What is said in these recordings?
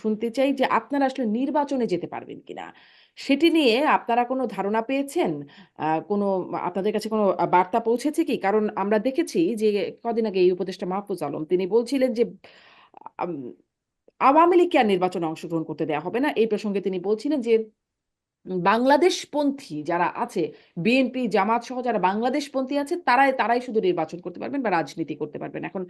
শুনতে চাই যে আপনারা আসলে নির্বাচনে যেতে পারবেন কিনা? সেটি নিয়ে আপনারা কোনো ধারণা পেয়েছেন? কোনো আপনাদের কাছে কোনো বার্তা পৌঁছেছে কি? কারণ আমরা দেখেছি যে কদিন আগে এই উপদেষ্টা মাহফুজ আলম তিনি বলছিলেন যে আম আওয়ামী লীগকে আর নির্বাচনে অংশগ্রহণ করতে দেয়া হবে না। এই প্রসঙ্গে তিনি বলছিলেন যে বাংলাদেশপন্থী যারা আছে, বিএনপি, জামাত সহ যারা বাংলাদেশপন্থী আছে তারাই শুধু নির্বাচন করতে পারবেন বা রাজনীতি করতে পারবেন। এখন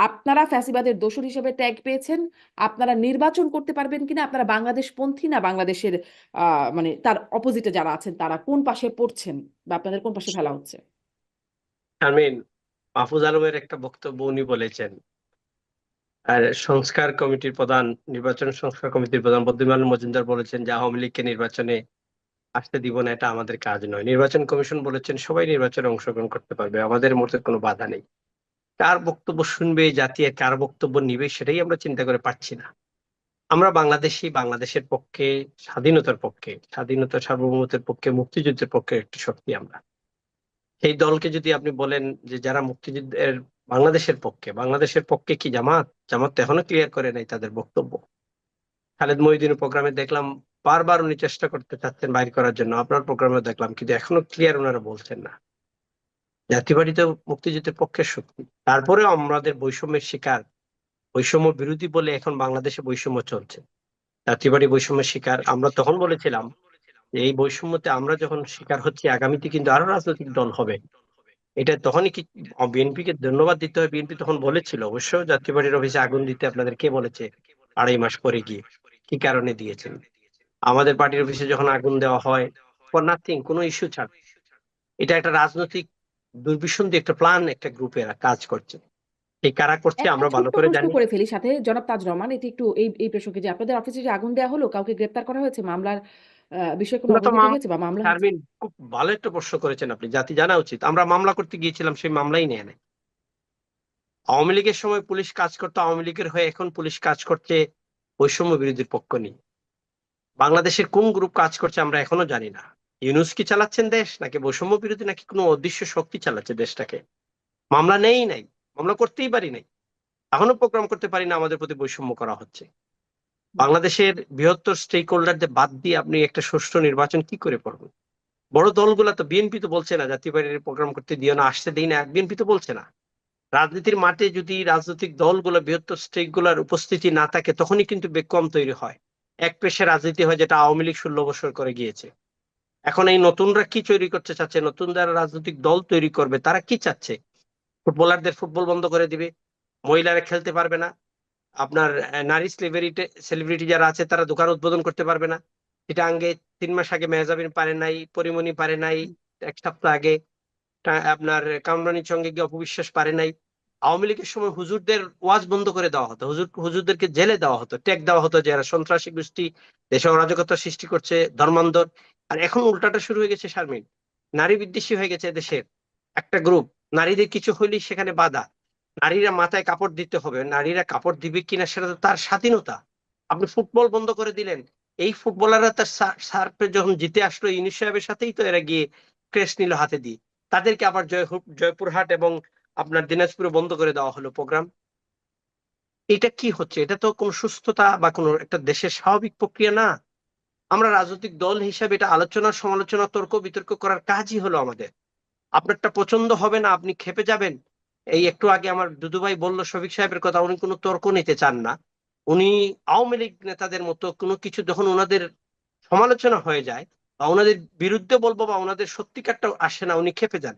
আপনারা ফ্যাসিবাদের দোসর হিসেবে ট্যাগ পেয়েছেন। আপনারা নির্বাচন করতে পারবেন কিনা? আপনারা বাংলাদেশপন্থী না বাংলাদেশের আ মানে তার অপোজিটে যারা আছেন তারা কোন পাশে পড়ছেন বা আপনাদের কোন পাশে ফেলা হচ্ছে? শারমিন, মাহফুজ আলমের একটা বক্তব্য উনি বলেছেন, আর সংস্কার কমিটির প্রধান, নির্বাচন সংস্কার কমিটির প্রধান বদ্যুন্মাল মজুমদার বলেছেন যে আওয়ামী লীগকে নির্বাচনে আসতে দিব না, এটা আমাদের কাজ নয়। নির্বাচন কমিশন বলেছেন সবাই নির্বাচনে অংশগ্রহণ করতে পারবে, আমাদের মধ্যে কোনো বাধা নেই। কার বক্তব্য শুনবে জাতি, আর কার বক্তব্য নিবে সেটাই আমরা চিন্তা করে পাচ্ছি না। আমরা বাংলাদেশি, বাংলাদেশের পক্ষে, স্বাধীনতার পক্ষে, স্বাধীনতা সার্বভৌমত্বের পক্ষে, মুক্তিযুদ্ধের পক্ষে একটি শক্তি আমরা। সেই দলকে যদি আপনি বলেন যে যারা মুক্তিযুদ্ধের বাংলাদেশের পক্ষে কি জামাত? জামাত তো এখনো ক্লিয়ার করে নাই তাদের বক্তব্য। খালেদ মহিউদ্দিনের প্রোগ্রামে দেখলাম বারবার উনি চেষ্টা করতে চাচ্ছেন বাইর করার জন্য, আপনার প্রোগ্রামে দেখলাম, কিন্তু এখনো ক্লিয়ার ওনারা বলছেন না। জাতীয় পার্টি তো মুক্তিযুদ্ধের পক্ষের শক্তি, তারপরেও আমাদের বৈষম্যের শিকার, বৈষম্য বিরোধী বলে এখন বাংলাদেশে বৈষম্য চলছে। জাতীয় পার্টি বৈষম্যের শিকার। আমরা তখন বলেছিলাম যে এই বৈষম্যতে আমরা যখন শিকার হচ্ছি, আগামীতে কিন্তু আরো রাজনৈতিক দল হবে। এটা তখনই কি বিএনপি কে ধন্যবাদ দিতে হয়। বিএনপি তখন বলেছিল, অবশ্য জাতীয় পার্টির অফিসে আগুন দিতে আপনাদের কে বলেছে 2.5 মাস পরে গিয়ে? কি কারণে দিয়েছেন? আমাদের পার্টির অফিসে যখন আগুন দেওয়া হয়, ফর নাথিং, কোনো ইস্যু ছাড়া। এটা একটা রাজনৈতিক দুর্বিসন্ধি, একটা প্ল্যান, একটা গ্রুপের কাজ করছে। এই কারা করছে একটা আমরা ভালো ছোট্ট করে প্রশ্ন জানি। করে ফেলি সাথে জনাব তাজ রহমান এটি একটু এই প্রসঙ্গে যে আপনাদের অফিসে যে আগুন দেয়া হলো, কাউকে গ্রেপ্তার করা হয়েছে? মামলার বিষয়ে কোনো আমরা তো অগ্রগতি হয়েছে বা মামলা হয়েছে? শারমিন, খুব ভালো একটা প্রশ্ন করেছেন আপনি, জাতি জানা উচিত। আমরা মামলা করতে গিয়েছিলাম, সেই মামলাই নেয় নাই। আওয়ামী লীগের সময় পুলিশ কাজ করতো আওয়ামী লীগের হয়ে, এখন পুলিশ কাজ করছে বৈষম্য বিরোধীর পক্ষ নিয়ে। বাংলাদেশের কোন গ্রুপ কাজ করছে আমরা এখনো জানি না। ইউনূস কি চালাচ্ছেন দেশ, নাকি বৈষম্য বিরোধী, নাকি কোনো অদৃশ্য শক্তি চালাচ্ছে দেশটাকে? মামলা নেই নাই, মামলা করতেই পারি নাই, এখনো প্রোগ্রাম করতে পারি না, আমাদের প্রতি বৈষম্য করা হচ্ছে। বাংলাদেশের বৃহত্তর স্টেক হোল্ডারদের বাদ দিয়ে আপনি একটা সুষ্ঠু নির্বাচন কি করে করবেন? বড় দলগুলা তো, বিএনপি তো বলছে না জাতীয় পার্টির প্রোগ্রাম করতে দিও না, আসতে দিই না, বিএনপি তো বলছে না। রাজনীতির মাঠে যদি রাজনৈতিক দলগুলো, বৃহত্তর স্টেক গুলার উপস্থিতি না থাকে, তখনই কিন্তু বেকম তৈরি হয়, এক পেশে রাজনীতি হয়, যেটা আওয়ামী লীগ 16 বছর করে গিয়েছে। এখন এই নতুনরা কি তৈরি করতে চাচ্ছে? নতুন যারা রাজনৈতিক দল তৈরি করবে তারা কি চাচ্ছে? ফুটবলারদের ফুটবল বন্ধ করে দিবে, মহিলারা খেলতে পারবে না, আপনার নারী সেলিব্রিটি যারা আছে তারা দোকান উদ্বোধন করতে পারবে না। এটা আগে 3 মাস আগে মেহজাবিন পারে নাই, পরিমণি পারে নাই, এক সপ্তাহ আগে আপনার কামরানির সঙ্গে গিয়ে অপবিশ্বাস পারে নাই। আওয়ামী লীগের সময় হুজুরদের ওয়াজ বন্ধ করে দেওয়া হতো, হুজুরদেরকে জেলে দেওয়া হতো, ট্যাগ দেওয়া হতো, যারা সন্ত্রাসী গোষ্ঠী, দেশে অরাজকতা সৃষ্টি করছে, ধর্মান্ধর। আর এখন উল্টাটা শুরু হয়ে গেছে শারমিন, নারী বিদ্বেষী হয়ে গেছে দেশের একটা গ্রুপ। নারীদের কিছু হইলেই সেখানে বাধা, নারীরা মাথায় কাপড় দিতে হবে। নারীরা কাপড় দিবে কিনা সেটা তো তার স্বাধীনতা। আপনি ফুটবল বন্ধ করে দিলেন, এই ফুটবলাররা তার সার্ফে যখন জিতে আসলো ইউনিস সাহেবের সাথেই তো এরা গিয়ে ক্রেস্ট নিল হাতে দিয়ে, তাদেরকে আবার জয়পুরহাট এবং আপনার দিনাজপুরে বন্ধ করে দেওয়া হলো প্রোগ্রাম। এটা কি হচ্ছে? এটা তো কোনো সুস্থতা বা কোনো একটা দেশের স্বাভাবিক প্রক্রিয়া না। আমরা রাজনৈতিক দল হিসাবে এটা আলোচনা, সমালোচনা, তর্ক বিতর্ক করার কাজই হলো আমাদের। আপনারটা পছন্দ হবে না, আপনি খেপে যাবেন। এই একটু আগে আমার দুদু ভাই বললো শফিক সাহেবের কথা, উনি কোনো তর্ক নিতে চান না। উনি আওয়ামী লীগ নেতাদের মতো কোনো কিছু যখন ওনাদের সমালোচনা হয়ে যায় বা ওনাদের বিরুদ্ধে বলবো বা ওনাদের সত্যিকারটা আসে না, উনি খেপে যান।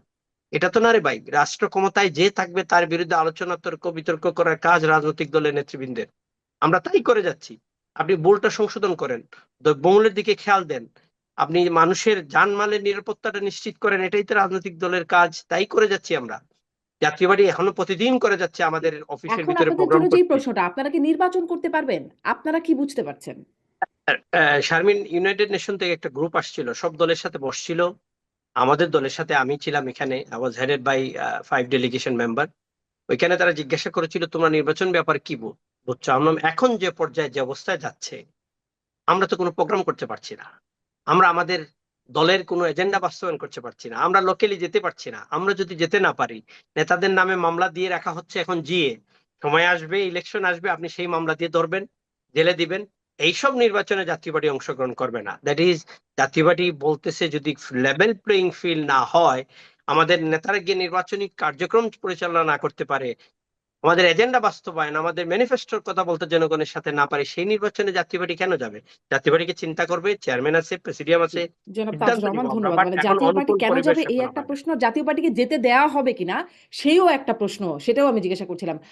এটা তো না রে ভাই, রাষ্ট্র ক্ষমতায় যে থাকবে তার বিরুদ্ধে আলোচনা, তর্ক বিতর্ক করার কাজ রাজনৈতিক দলের নেতৃবৃন্দের। আমরা তাই করে যাচ্ছি। আপনি ভুলটা সংশোধন করেন, বমুলের দিকে খেয়াল দেন, আপনি মানুষের জানমালের নিরাপত্তাটা নিশ্চিত করেন, এটাই তো রাজনৈতিক দলের কাজ, তাই করে যাচ্ছি আমরা। জাতীয় পার্টি এখনো প্রতিদিন করে যাচ্ছে, আমাদের অফিসের এখন ভিতরে আপনাদের প্রোগ্রাম জন্য যেই করছে। প্রশ্নটা, আপনারা কি নির্বাচন করতে পারবেন? আপনারা কি বুঝতে পারছেন? শারমিন, ইউনাইটেড নেশন থেকে একটা গ্রুপ আসছিল, সব দলের সাথে বসছিল, আমাদের দলের সাথে আমি ছিলাম এখানে, I was headed by 5 delegation member. ওইখানে তারা জিজ্ঞাসা করেছিল তোমরা নির্বাচন ব্যাপারে কি বুঝছো। আমরা এখন যে পর্যায়ে, যে অবস্থায় যাচ্ছে, আমরা তো কোনো প্রোগ্রাম করতে পারছি না, আমরা আমাদের দলের কোনো এজেন্ডা বাস্তবায়ন করতে পারছি না, আমরা লোকালি যেতে পারছি না। আমরা যদি যেতে না পারি, নেতাদের নামে মামলা দিয়ে রাখা হচ্ছে এখন জিয়ে, সময় আসবে, ইলেকশন আসবে, আপনি সেই মামলা দিয়ে ধরবেন, জেলে দিবেন। এইসব নির্বাচনে জাতীয় পার্টি অংশগ্রহণ করবে না। দ্যাট ইজ, জাতীয় পার্টি বলতেছে যদি লেভেল প্লেইং ফিল্ড না হয়, আমাদের নেতারা গিয়ে নির্বাচনী কার্যক্রম পরিচালনা না করতে পারে, আমাদের এজেন্ডা বাস্তবায়ন, আমাদের ম্যানিফেস্টোর কথা বলতে জনগণের সাথে না পারে, সেই নির্বাচনে জাতীয় পার্টি কেন যাবে? জাতীয় পার্টিকে চিন্তা করবে, চেয়ারম্যান আছে, প্রেসিডিয়াম আছে, জনাব তাজুর সিদ্ধান্ত নিব রহমান, আমরা, ধন্যবাদ। বাট মানে এখন জাতীয় পার্টি অনুকূল কেন পরিবেশ যাবে এই এখনো একটা হয় না। প্রশ্ন, জাতীয় পার্টিকে যেতে দেওয়া হবে কিনা সেও একটা প্রশ্ন, সেটাও আমি জিজ্ঞাসা করছিলাম।